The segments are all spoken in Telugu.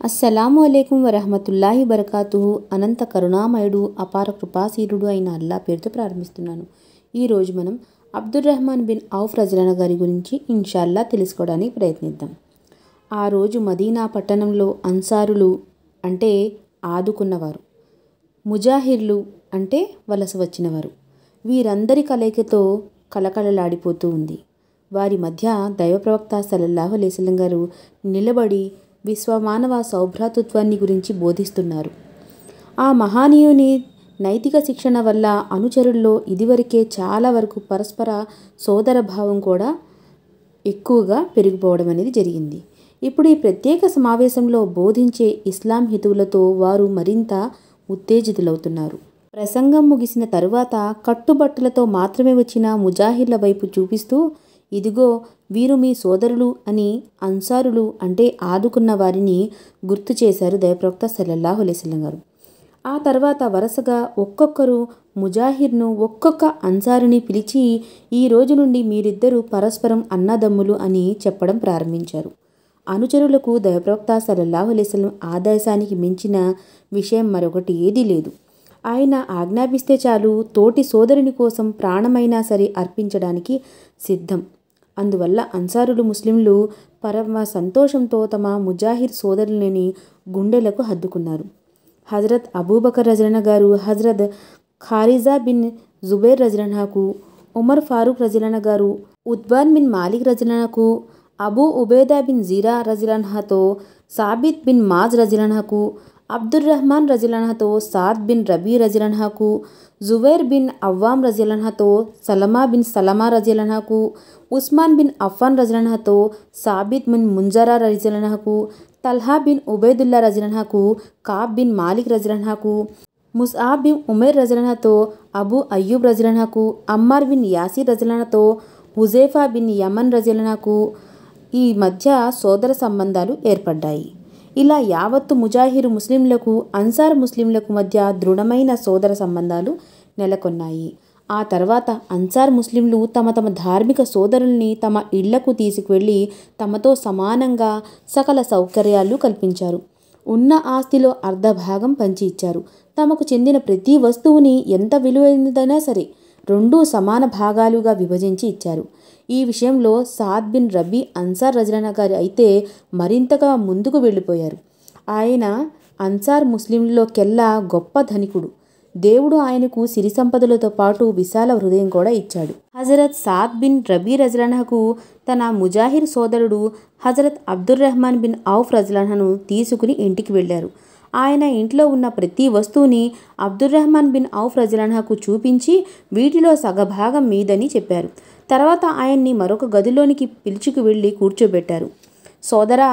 అస్సలాము అలైకుం వరహమతుల్లాహి బరకాతుహు. అనంత కరుణామయుడు అపార కృపాశీలుడు అయిన అల్లా పేరుతో ప్రారంభిస్తున్నాను. ఈరోజు మనం అబ్దుర్రహ్మాన్ బిన్ ఔఫ్ రజియల్లాహు గారి గురించి ఇన్షాల్లా తెలుసుకోవడానికి ప్రయత్నిద్దాం. ఆ రోజు మదీనా పట్టణంలో అన్సారులు అంటే ఆదుకున్నవారు, ముజాహిర్లు అంటే వలస వచ్చినవారు, వీరందరి కలయికతో కలకలలాడిపోతూ ఉంది. వారి మధ్య దైవ ప్రవక్త సల్లల్లాహు అలైహి వసల్లం గారు నిలబడి విశ్వమానవ సౌభ్రాతృత్వాన్ని గురించి బోధిస్తున్నారు. ఆ మహానీయుని నైతిక శిక్షణ వల్ల అనుచరుల్లో ఇదివరకే చాలా వరకు పరస్పర సోదర భావం కూడా ఎక్కువగా పెరిగిపోవడం అనేది జరిగింది. ఇప్పుడు ఈ ప్రత్యేక సమావేశంలో బోధించే ఇస్లాం హితువులతో వారు మరింత ఉత్తేజితులవుతున్నారు. ప్రసంగం ముగిసిన తరువాత కట్టుబట్టలతో మాత్రమే వచ్చిన ముజాహిర్ల వైపు చూపిస్తూ, ఇదిగో వీరు మీ సోదరులు అని అన్సారులు అంటే ఆదుకున్న వారిని గుర్తు చేశారు దైవప్రవక్త సల్లల్లాహు అలైహి వసల్లం గారు. ఆ తర్వాత వరుసగా ఒక్కొక్కరు ముజాహిర్ను, ఒక్కొక్క అన్సారుని పిలిచి, ఈ రోజు నుండి మీరిద్దరూ పరస్పరం అన్నదమ్ములు అని చెప్పడం ప్రారంభించారు. అనుచరులకు దైవప్రవక్త సల్లల్లాహు అలైహి వసల్లం ఆదేశానికి మించిన విషయం మరొకటి ఏదీ లేదు. ఆయన ఆజ్ఞాపిస్తే చాలు తోటి సోదరుని కోసం ప్రాణమైనా సరే అర్పించడానికి సిద్ధం. అందువల్ల అన్సారులు ముస్లింలు పరమ సంతోషంతో తమ ముజాహిర్ సోదరులని గుండెలకు హత్తుకున్నారు. హజరత్ అబూబకర్ రజియల్లాహు గారు హజరత్ ఖారిజా బిన్ జుబైర్ రజియల్లాహుకు, ఉమర్ ఫారూక్ రజియల్లాహు గారు ఉత్బాన్ బిన్ మాలిక్ రజియల్లాహుకు, అబూ ఉబైదా బిన్ జీరా రజియల్లాహుతో సాబిత్ బిన్ మాజ్ రజియల్లాహుకు, అబ్దుర్రహ్మాన్ రజియల్లాహుతో సాద్ బిన్ రబీ రజియల్లాహుకు, జుబైర్ బిన్ అవ్వాం రజియల్లాహుతో సలమా బిన్ సలమా రజియల్లాహుకు, ఉస్మాన్ బిన్ అఫ్ఫాన్ రజియల్లాహుతో సాబిత్ బిన్ ముంజరా రజియల్లాహుకు, తల్హా బిన్ ఉబైదుల్లా రజియల్లాహుకు, కాబ్ బిన్ మాలిక్ రజియల్లాహుకు, ముస్అబ్ బిన్ ఉమైర్ రజియల్లాహుతో అబూ అయ్యూబ్ రజియల్లాహుకు, అమ్మార్ బిన్ యాసిర్ రజియల్లాహుతో హుజైఫా బిన్ యమన్ రజియల్లాహుకు ఈ మధ్య సోదర సంబంధాలు ఏర్పడ్డాయి. ఇలా యావత్తు ముజాహిరు ముస్లింలకు, అన్సార్ ముస్లింలకు మధ్య దృఢమైన సోదర సంబంధాలు నెలకొన్నాయి. ఆ తర్వాత అన్సార్ ముస్లింలు తమ తమ ధార్మిక సోదరుల్ని తమ ఇళ్లకు తీసుకువెళ్ళి తమతో సమానంగా సకల సౌకర్యాలు కల్పించారు. ఉన్న ఆస్తిలో అర్ధభాగం పంచి ఇచ్చారు. తమకు చెందిన ప్రతి వస్తువుని ఎంత విలువైనదైనా సరే రెండూ సమాన భాగాలుగా విభజించి ఇచ్చారు. ఈ విషయంలో సాద్ బిన్ రబీ అన్సార్ రజియల్లాహు గారు అయితే మరింతగా ముందుకు వెళ్ళిపోయారు. ఆయన అన్సార్ ముస్లింలలోకెల్లా గొప్ప ధనికుడు. దేవుడు ఆయనకు సిరి సంపదలతో పాటు విశాల హృదయం కూడా ఇచ్చాడు. హజరత్ సాద్ బిన్ రబీ రజియల్లాహుకు తన ముజాహిర్ సోదరుడు హజరత్ అబ్దుర్రహ్మాన్ బిన్ ఔఫ్ రజియల్లాహును తీసుకుని ఇంటికి వెళ్ళారు. ఆయన ఇంట్లో ఉన్న ప్రతి వస్తువుని అబ్దుర్రహ్మాన్ బిన్ ఔఫ్ రజియల్లాహుకు చూపించి వీటిలో సగభాగం మీదని చెప్పారు. తర్వాత ఆయన్ని మరొక గదిలోనికి పిలుచుకు వెళ్ళి కూర్చోబెట్టారు. సోదరా,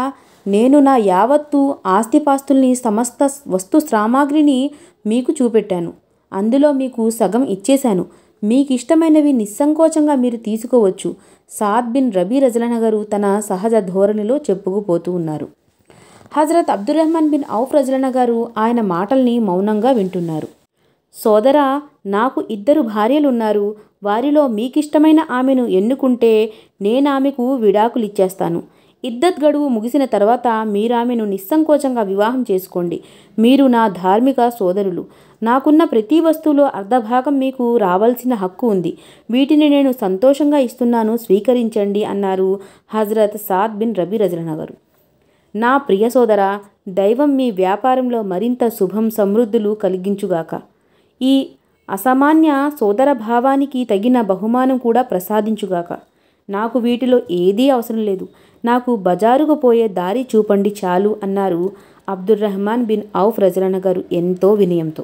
నేను నా యావత్తు ఆస్తిపాస్తుల్ని, సమస్త వస్తు సామాగ్రిని మీకు చూపెట్టాను. అందులో మీకు సగం ఇచ్చేశాను. మీకు ఇష్టమైనవి నిస్సంకోచంగా మీరు తీసుకోవచ్చు. సాద్ బిన్ రబీ రజియల్లాహు గారు తన సహజ ధోరణిలో చెప్పుకుపోతూ ఉన్నారు. హజరత్ అబ్దుర్రహ్మాన్ బిన్ ఔఫ్ రజియల్లాహు గారు ఆయన మాటల్ని మౌనంగా వింటున్నారు. సోదరా, నాకు 2 భార్యలున్నారు. వారిలో మీకిష్టమైన ఆమెను ఎన్నుకుంటే నేనామెకు విడాకులిచ్చేస్తాను. ఇద్దత్ గడువు ముగిసిన తర్వాత మీరామెను నిస్సంకోచంగా వివాహం చేసుకోండి. మీరు నా ధార్మిక సోదరులు. నాకున్న ప్రతి వస్తువులో అర్ధభాగం మీకు రావాల్సిన హక్కు ఉంది. వీటిని నేను సంతోషంగా ఇస్తున్నాను, స్వీకరించండి అన్నారు హజరత్ సాద్ బిన్ రబీ రజియల్లాహు గారు. నా ప్రియ సోదరా, దైవం మీ వ్యాపారంలో మరింత శుభం సమృద్ధులు కలిగించుగాక. ఈ అసామాన్య సోదర భావానికి తగిన బహుమానం కూడా ప్రసాదించుగాక. నాకు వీటిలో ఏదీ అవసరం లేదు. నాకు బజారుకు పోయే దారి చూపండి చాలు అన్నారు అబ్దుర్రహ్మాన్ బిన్ ఔఫ్ రజియల్లాహు గారు ఎంతో వినయంతో.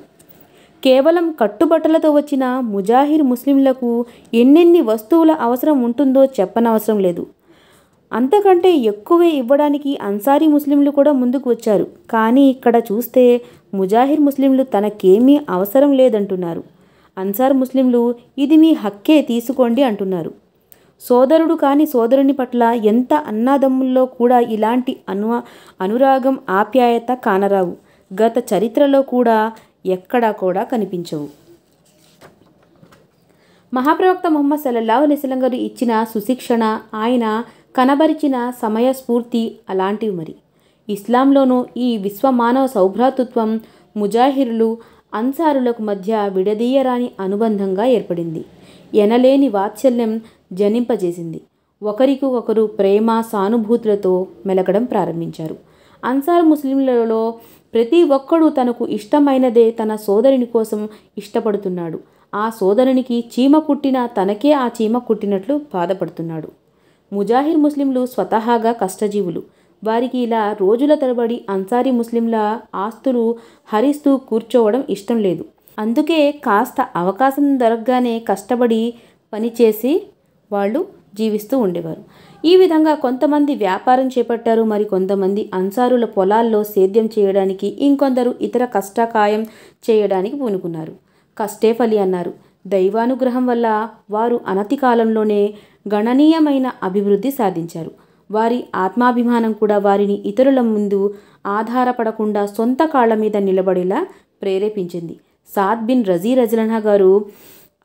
కేవలం కట్టుబట్టలతో వచ్చిన ముజాహిర్ ముస్లింలకు ఎన్నెన్ని వస్తువుల అవసరం ఉంటుందో చెప్పనవసరం లేదు. అంతకంటే ఎక్కువే ఇవ్వడానికి అన్సారీ ముస్లింలు కూడా ముందుకు వచ్చారు. కానీ ఇక్కడ చూస్తే ముజాహిర్ ముస్లింలు తనకేమీ అవసరం లేదంటున్నారు. అన్సార్ ముస్లింలు ఇది మీ హక్కే, తీసుకోండి అంటున్నారు. సోదరుడు కాని సోదరుని పట్ల ఎంత అన్నదమ్ముల్లో కూడా ఇలాంటి అనురాగం, ఆప్యాయత కానరావు. గత చరిత్రలో కూడా ఎక్కడా కూడా కనిపించవు. మహాప్రవక్త ముహమ్మద్ సల్లల్లాహు అలైహి వసల్లం గారు ఇచ్చిన సుశిక్షణ, ఆయన కనబరిచిన సమయస్ఫూర్తి అలాంటివి. మరి ఇస్లాంలోనూ ఈ విశ్వమానవ సౌభ్రాతృత్వం ముజాహిరులు అన్సారులకు మధ్య విడదీయరాని అనుబంధంగా ఏర్పడింది. ఎనలేని వాత్సల్యం జనింపజేసింది. ఒకరికి ఒకరు ప్రేమ సానుభూతులతో మెలగడం ప్రారంభించారు. అన్సార్ ముస్లింలలో ప్రతి ఒక్కడూ తనకు ఇష్టమైనదే తన సోదరుని కోసం ఇష్టపడుతున్నాడు. ఆ సోదరునికి చీమ కుట్టినా తనకే ఆ చీమ కుట్టినట్లు బాధపడుతున్నాడు. ముజాహిర్ ముస్లింలు స్వతహాగా కష్టజీవులు. వారికి ఇలా రోజుల తరబడి అన్సారీ ముస్లింల ఆస్తులు హరిస్తూ కూర్చోవడం ఇష్టం లేదు. అందుకే కాస్త అవకాశం దొరకగానే కష్టపడి పనిచేసి వాళ్ళు జీవిస్తూ ఉండేవారు. ఈ విధంగా కొంతమంది వ్యాపారం చేపట్టారు. మరి కొంతమంది అన్సారుల పొలాల్లో సేద్యం చేయడానికి, ఇంకొందరు ఇతర కష్టకాయం చేయడానికి పూనుకున్నారు. కష్టే ఫలి అన్నారు. దైవానుగ్రహం వల్ల వారు అనతి కాలంలోనే గణనీయమైన అభివృద్ధి సాధించారు. వారి ఆత్మాభిమానం కూడా వారిని ఇతరుల ముందు ఆధారపడకుండా సొంత కాళ్ల మీద నిలబడేలా ప్రేరేపించింది. సాద్ బిన్ రజీ రజిలన్హా గారు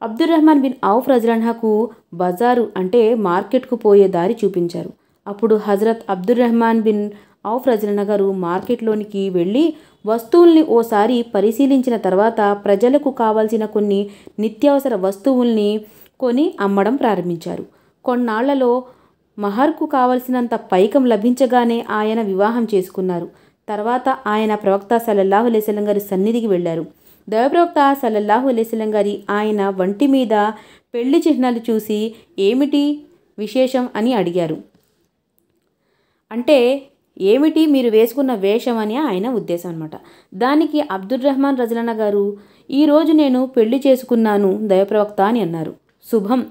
అబ్దుర్రహ్మాన్ బిన్ ఔఫ్ రజిలన్హాకు బజారు అంటే మార్కెట్కు పోయే దారి చూపించారు. అప్పుడు హజరత్ అబ్దుర్రహ్మాన్ బిన్ ఔఫ్ రజిలన్హా గారు మార్కెట్లోనికి వెళ్ళి వస్తువుల్ని ఓసారి పరిశీలించిన తర్వాత ప్రజలకు కావాల్సిన కొన్ని నిత్యావసర వస్తువుల్ని కొని అమ్మడం ప్రారంభించారు. కొన్నాళ్లలో మహర్కు కావలసినంత పైకం లభించగానే ఆయన వివాహం చేసుకున్నారు. తర్వాత ఆయన ప్రవక్త సల్లల్లాహు అలైహి వసల్లం గారి సన్నిధికి వెళ్ళారు. దైవప్రవక్త సల్లల్లాహు అలైహి వసల్లం గారి ఆయన వంటి మీద పెళ్లి చిహ్నాలు చూసి ఏమిటి విశేషం అని అడిగారు. అంటే ఏమిటి మీరు వేసుకున్న వేషం అని ఆయన ఉద్దేశం అన్నమాట. దానికి అబ్దుర్రహ్మాన్ రజిలన్హా గారు, ఈరోజు నేను పెళ్లి చేసుకున్నాను దైవప్రవక్త అని అన్నారు. శుభం,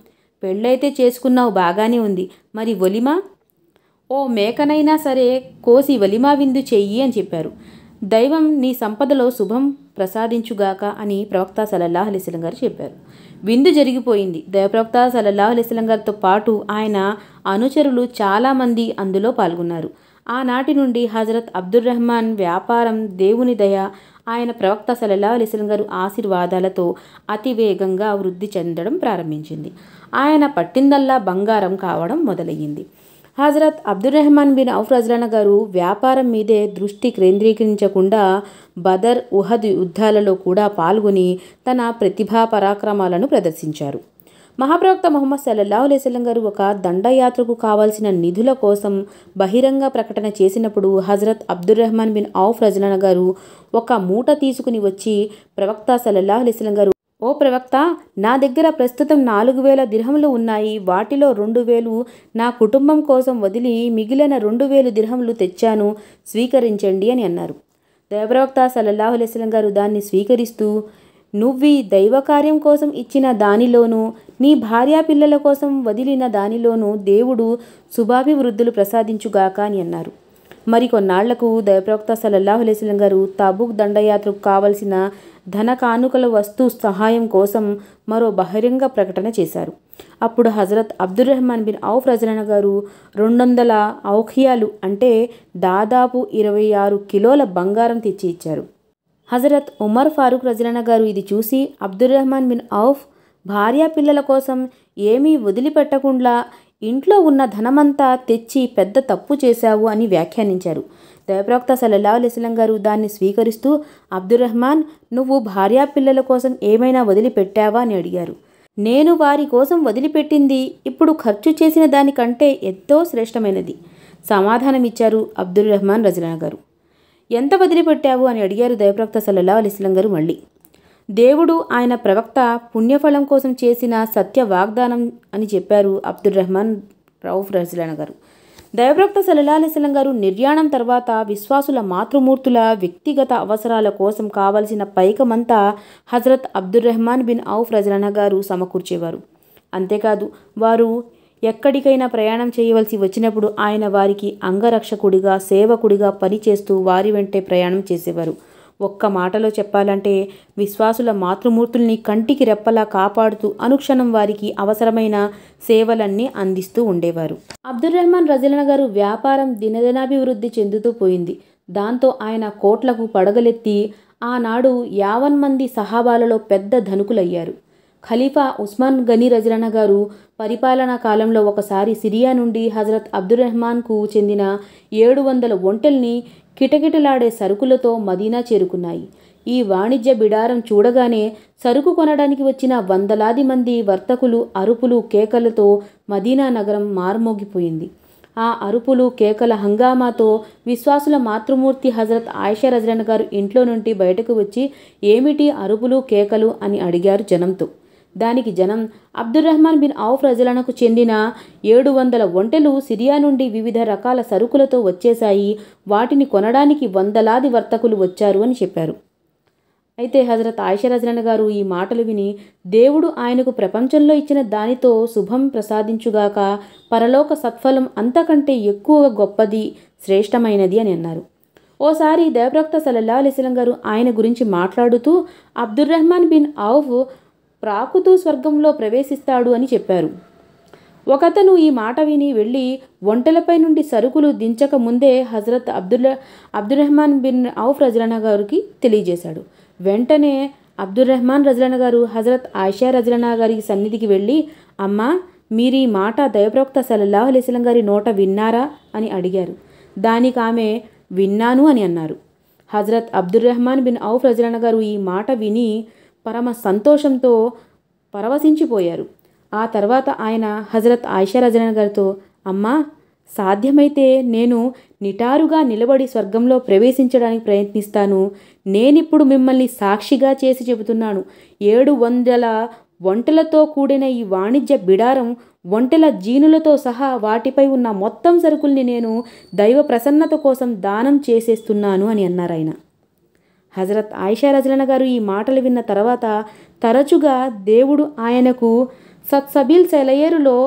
పెళ్ళైతే చేసుకున్నావు, బాగానే ఉంది. మరి ఒలిమా? ఓ మేకనైనా సరే కోసి ఒలిమా విందు చెయ్యి అని చెప్పారు. దైవం నీ సంపదలో శుభం ప్రసాదించుగాక అని ప్రవక్త సల్లల్లాహు అలైహి వసల్లం గారు చెప్పారు. విందు జరిగిపోయింది. దైవప్రవక్త సల్లల్లాహు అలైహి వసల్లం గారితో పాటు ఆయన అనుచరులు చాలామంది అందులో పాల్గొన్నారు. ఆనాటి నుండి హజరత్ అబ్దుర్రహ్మాన్ వ్యాపారం దేవుని దయ, ఆయన ప్రవక్త సల్లల్లాహు అలైహి వసల్లం గారు ఆశీర్వాదాలతో అతివేగంగా వృద్ధి చెందడం ప్రారంభించింది. ఆయన పట్టిందల్లా బంగారం కావడం మొదలయ్యింది. హజరత్ అబ్దుర్రహ్మాన్ బిన్ ఔఫ్ రజిలన్హా గారు వ్యాపారం మీదే దృష్టి కేంద్రీకరించకుండా బదర్, ఉహద్ యుద్ధాలలో కూడా పాల్గొని తన ప్రతిభా పరాక్రమాలను ప్రదర్శించారు. మహాప్రవక్త ముహమ్మద్ సల్లల్లాహు అలైహి వసల్లం గారు ఒక దండయాత్రకు కావాల్సిన నిధుల కోసం బహిరంగ ప్రకటన చేసినప్పుడు హజరత్ అబ్దుర్రహ్మాన్ బిన్ ఔఫ్ రజిలన్హా గారు ఒక మూట తీసుకుని వచ్చి ప్రవక్త సల్లల్లాహు అలైహి వసల్లం గారు, ఓ ప్రవక్త, నా దగ్గర ప్రస్తుతం 4000 దిర్హములు ఉన్నాయి. వాటిలో 2000 నా కుటుంబం కోసం వదిలి మిగిలిన 2000 దిర్హములు తెచ్చాను, స్వీకరించండి అని అన్నారు. దైవప్రవక్త సల్లల్లాహు అలైహి వసల్లం గారు దాన్ని స్వీకరిస్తూ, నువ్వీ దైవకార్యం కోసం ఇచ్చిన దానిలోనూ నీ భార్యా పిల్లల కోసం వదిలిన దానిలోనూ దేవుడు శుభాభివృద్ధులు ప్రసాదించుగాక అని అన్నారు. మరికొన్నాళ్లకు దైవప్రవక్త సల్లల్లాహు అలైహి వసల్లం గారు తబూక్ దండయాత్రకు కావలసిన ధన కానుకల వస్తు సహాయం కోసం మరో బహిరంగ ప్రకటన చేశారు. అప్పుడు హజరత్ అబ్దుర్రహ్మాన్ బిన్ ఔఫ్ రజిలన్హా గారు 200 ఔఖియాలు అంటే దాదాపు 26 కిలోల బంగారం తెచ్చి ఇచ్చారు. హజరత్ ఉమర్ ఫారూక్ రజిలన్హా గారు ఇది చూసి అబ్దుర్రహ్మాన్ బిన్ ఔఫ్ భార్యా పిల్లల కోసం ఏమీ వదిలిపెట్టకుండా ఇంట్లో ఉన్న ధనమంతా తెచ్చి పెద్ద తప్పు చేశావు అని వ్యాఖ్యానించారు. దైవప్రవక్త సల్లల్లాహు అలైహి వసల్లం గారు దాన్ని స్వీకరిస్తూ, అబ్దుర్రహ్మాన్, నువ్వు భార్యా పిల్లల కోసం ఏమైనా వదిలిపెట్టావా అని అడిగారు. నేను వారి కోసం వదిలిపెట్టింది ఇప్పుడు ఖర్చు చేసిన దానికంటే ఎంతో శ్రేష్టమైనది సమాధానమిచ్చారు అబ్దుర్రహ్మాన్ రజిలన్హా గారు. ఎంత వదిలిపెట్టావు అని అడిగారు దైవప్రవక్త సల్లల్లాహు అలైహి వసల్లం గారు మళ్ళీ. దేవుడు ఆయన ప్రవక్త పుణ్యఫలం కోసం చేసిన సత్య వాగ్దానం అని చెప్పారు అబ్దుర్రహ్మాన్ ఔఫ్ రజిలన్హా గారు. దైవప్రవక్త సల్లల్లాహు అలైహి వసల్లం గారు నిర్యాణం తర్వాత విశ్వాసుల మాతృమూర్తుల వ్యక్తిగత అవసరాల కోసం కావలసిన పైకమంతా హజరత్ అబ్దుర్రహ్మాన్ బిన్ ఔఫ్ రజిలన్హా గారు సమకూర్చేవారు. అంతేకాదు వారు ఎక్కడికైనా ప్రయాణం చేయవలసి వచ్చినప్పుడు ఆయన వారికి అంగరక్షకుడిగా, సేవకుడిగా పనిచేస్తూ వారి వెంటే ప్రయాణం చేసేవారు. ఒక్క మాటలో చెప్పాలంటే విశ్వాసుల మాతృమూర్తుల్ని కంటికి రెప్పలా కాపాడుతూ అనుక్షణం వారికి అవసరమైన సేవలన్నీ అందిస్తూ ఉండేవారు. అబ్దుర్రహ్మాన్ రజిలన్హా గారు వ్యాపారం దినదినాభివృద్ధి చెందుతూ పోయింది. దాంతో ఆయన కోట్లకు పడగలెత్తి ఆనాడు 50 మంది సహాబాలలో పెద్ద ధనికులయ్యారు. ఖలీఫా ఉస్మాన్ గనీ రజిలనా గారు పరిపాలనా కాలంలో ఒకసారి సిరియా నుండి హజరత్ అబ్దుర్రహ్మాన్కు చెందిన 700 ఒంటెల్ని కిటకిటలాడే సరుకులతో మదీనా చేరుకున్నాయి. ఈ వాణిజ్య బిడారం చూడగానే సరుకు కొనడానికి వచ్చిన వందలాది మంది వర్తకులు అరుపులు కేకలతో మదీనా నగరం మార్మోగిపోయింది. ఆ అరుపులు కేకల హంగామాతో విశ్వాసుల మాతృమూర్తి హజరత్ ఆయిషా రజిలనా గారు ఇంట్లో నుండి బయటకు వచ్చి, ఏమిటి అరుపులు కేకలు అని అడిగారు జనంతో. దానికి జనం, అబ్దుర్రహ్మాన్ బిన్ ఔఫ్ రజిలనాకు చెందిన 700 ఒంటెలు సిరియా నుండి వివిధ రకాల సరుకులతో వచ్చేశాయి, వాటిని కొనడానికి వందలాది వర్తకులు వచ్చారు అని చెప్పారు. అయితే హజరత్ ఆయిషా రజిలనా గారు ఈ మాటలు విని, దేవుడు ఆయనకు ప్రపంచంలో ఇచ్చిన దానితో శుభం ప్రసాదించుగాక, పరలోక సత్ఫలం అంతకంటే ఎక్కువ గొప్పది, శ్రేష్టమైనది అని అన్నారు. ఓసారి దైవప్రవక్త సల్లల్లాహు అలైహి వసల్లం గారు ఆయన గురించి మాట్లాడుతూ, అబ్దుర్రహ్మాన్ బిన్ ఔఫ్ ప్రాకుతూ స్వర్గంలో ప్రవేశిస్తాడు అని చెప్పారు. ఒకతను ఈ మాట విని వెళ్ళి ఒంటెలపై నుండి సరుకులు దించక ముందే హజరత్ అబ్దుర్రహ్మాన్ బిన్ ఔఫ్ రజిలనా గారికి తెలియజేశాడు. వెంటనే అబ్దుర్రహ్మాన్ రజిలనా గారు హజరత్ ఆయిషా రజిలనా గారి సన్నిధికి వెళ్ళి, అమ్మా, మీరీ మాట దైవప్రవక్త సల్లల్లాహు అలైహి వసల్లం గారి నోట విన్నారా అని అడిగారు. దానికి ఆమె విన్నాను అని అన్నారు. హజరత్ అబ్దుర్రహ్మాన్ బిన్ ఔఫ్ రజిలనా గారు ఈ మాట విని పరమ సంతోషంతో పరవశించిపోయారు. ఆ తర్వాత ఆయన హజరత్ ఆయిషా రజిలనా గారితో, అమ్మా, సాధ్యమైతే నేను నిటారుగా నిలబడి స్వర్గంలో ప్రవేశించడానికి ప్రయత్నిస్తాను. నేనిప్పుడు మిమ్మల్ని సాక్షిగా చేసి చెబుతున్నాను, 700 ఒంటెలతో కూడిన ఈ వాణిజ్య బిడారం ఒంటెల జీనులతో సహా వాటిపై ఉన్న మొత్తం సరుకుల్ని నేను దైవ ప్రసన్నత కోసం దానం చేసేస్తున్నాను అని అన్నారు ఆయన. హజరత్ ఆయిషా రజిలనా గారు ఈ మాటలు విన్న తర్వాత తరచుగా దేవుడు ఆయనకు సత్సబీల్ సెలయేరులో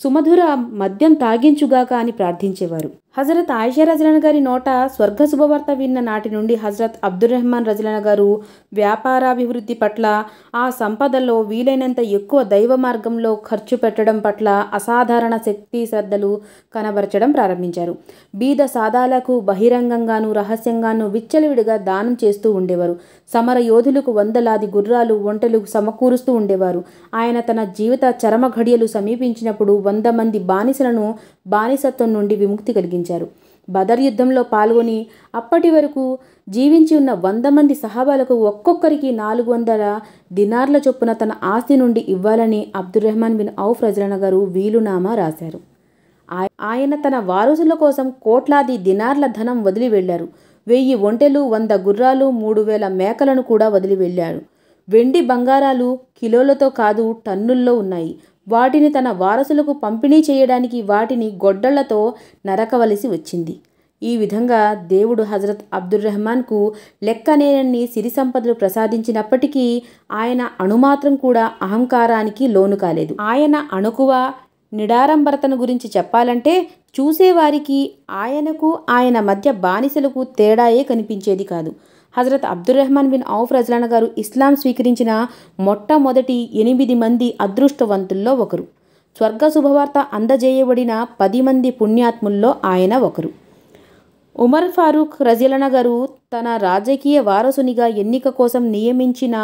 సుమధుర మద్యం తాగించుగాక అని ప్రార్థించేవారు. హజరత్ ఆయిషా రజిలనా గారి నోట స్వర్గ శుభవార్త విన్న నాటి నుండి హజరత్ అబ్దుర్రహ్మాన్ రజిలనా గారు వ్యాపారాభివృద్ధి పట్ల, ఆ సంపదలో వీలైనంత ఎక్కువ దైవ మార్గంలో ఖర్చు పెట్టడం పట్ల అసాధారణ శక్తి శ్రద్ధలు కనబరచడం ప్రారంభించారు. బీద సాదాలకు బహిరంగంగాను రహస్యంగాను విచ్చలవిడిగా దానం చేస్తూ ఉండేవారు. సమర యోధులకు వందలాది గుర్రాలు ఒంటెలు సమకూరుస్తూ ఉండేవారు. ఆయన తన జీవిత చరమ ఘడియలు సమీపించినప్పుడు 100 మంది బానిసలను బానిసత్వం నుండి విముక్తి కలిగించారు. బదర్ యుద్ధంలో పాల్గొని అప్పటి వరకు జీవించి ఉన్న 100 మంది సహాబాలకు ఒక్కొక్కరికి 400 దినార్ల చొప్పున తన ఆస్తి నుండి ఇవ్వాలని అబ్దుర్రహ్మాన్ బిన్ ఔఫ్ రజిలనా గారు వీలునామా రాశారు. ఆయన తన వారసుల కోసం కోట్లాది దినార్ల ధనం వదిలి వెళ్లారు. 1000 ఒంటెలు, 100 గుర్రాలు, 3000 మేకలను కూడా వదిలి వెళ్ళారు. వెండి బంగారాలు కిలోలతో కాదు, టన్నుల్లో ఉన్నాయి. వాటిని తన వారసులకు పంపిణీ చేయడానికి వాటిని గొడ్డళ్లతో నరకవలసి వచ్చింది. ఈ విధంగా దేవుడు హజరత్ అబ్దుర్రహ్మాన్కు లెక్కనేనన్ని సిరి సంపదలు ప్రసాదించినప్పటికీ ఆయన అణుమాత్రం కూడా అహంకారానికి లోను కాలేదు. ఆయన అణుకువ నిడారంబరతను గురించి చెప్పాలంటే చూసేవారికి ఆయనకు ఆయన మధ్య బానిసలకు తేడాయే కనిపించేది కాదు. హజరత్ అబ్దుర్రహ్మాన్ బిన్ ఔఫ్ రజిలనా గారు ఇస్లాం స్వీకరించిన మొట్టమొదటి 8 మంది అదృష్టవంతుల్లో ఒకరు. స్వర్గ శుభవార్త అందజేయబడిన 10 మంది పుణ్యాత్ముల్లో ఆయన ఒకరు. ఉమర్ ఫారూక్ రజిలనా గారు తన రాజకీయ వారసునిగా ఎన్నిక కోసం నియమించిన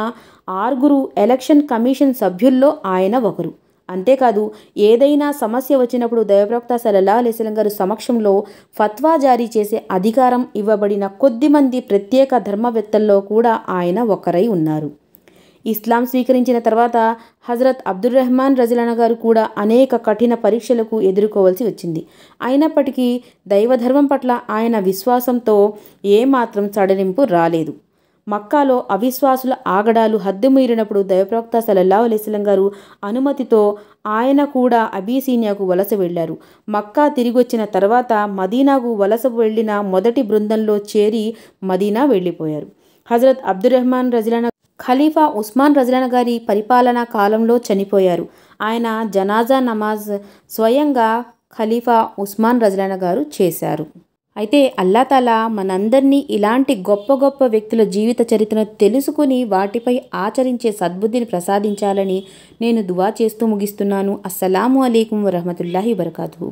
6 ఎలక్షన్ కమిషన్ సభ్యుల్లో ఆయన ఒకరు. అంతేకాదు, ఏదైనా సమస్య వచ్చినప్పుడు దైవప్రవక్త సల్లల్లాహు అలైహి వసల్లం గారి సమక్షంలో ఫత్వా జారీ చేసే అధికారం ఇవ్వబడిన కొద్దిమంది ప్రత్యేక ధర్మవేత్తల్లో కూడా ఆయన ఒకరై ఉన్నారు. ఇస్లాం స్వీకరించిన తర్వాత హజరత్ అబ్దుర్రహ్మాన్ రజిలనా గారు కూడా అనేక కఠిన పరీక్షలకు ఎదుర్కోవాల్సి వచ్చింది. అయినప్పటికీ దైవధర్మం పట్ల ఆయన విశ్వాసంతో ఏమాత్రం సడలింపు రాలేదు. మక్కాలో అవిశ్వాసుల ఆగడాలు హద్దుమీరినప్పుడు దైవప్రవక్త సల్లల్లాహు అలైహి వసల్లం గారు అనుమతితో ఆయన కూడా అబీసీనియాకు వలస వెళ్లారు. మక్కా తిరిగొచ్చిన తర్వాత మదీనాకు వలస వెళ్లిన మొదటి బృందంలో చేరి మదీనా వెళ్ళిపోయారు. హజరత్ అబ్దుర్రహ్మాన్ రజిలనా ఖలీఫా ఉస్మాన్ రజిలనా గారి పరిపాలనా కాలంలో చనిపోయారు. ఆయన జనాజా నమాజ్ స్వయంగా ఖలీఫా ఉస్మాన్ రజిలనా గారు చేశారు. అయితే అల్లా తాలా మనందరినీ ఇలాంటి గొప్ప గొప్ప వ్యక్తుల జీవిత చరిత్రను తెలుసుకుని వాటిపై ఆచరించే సద్బుద్ధిని ప్రసాదించాలని నేను దువా చేస్తూ ముగిస్తున్నాను. అస్సలాము అలైకుం వరహ్మతుల్లాహి వబరకాతుహు.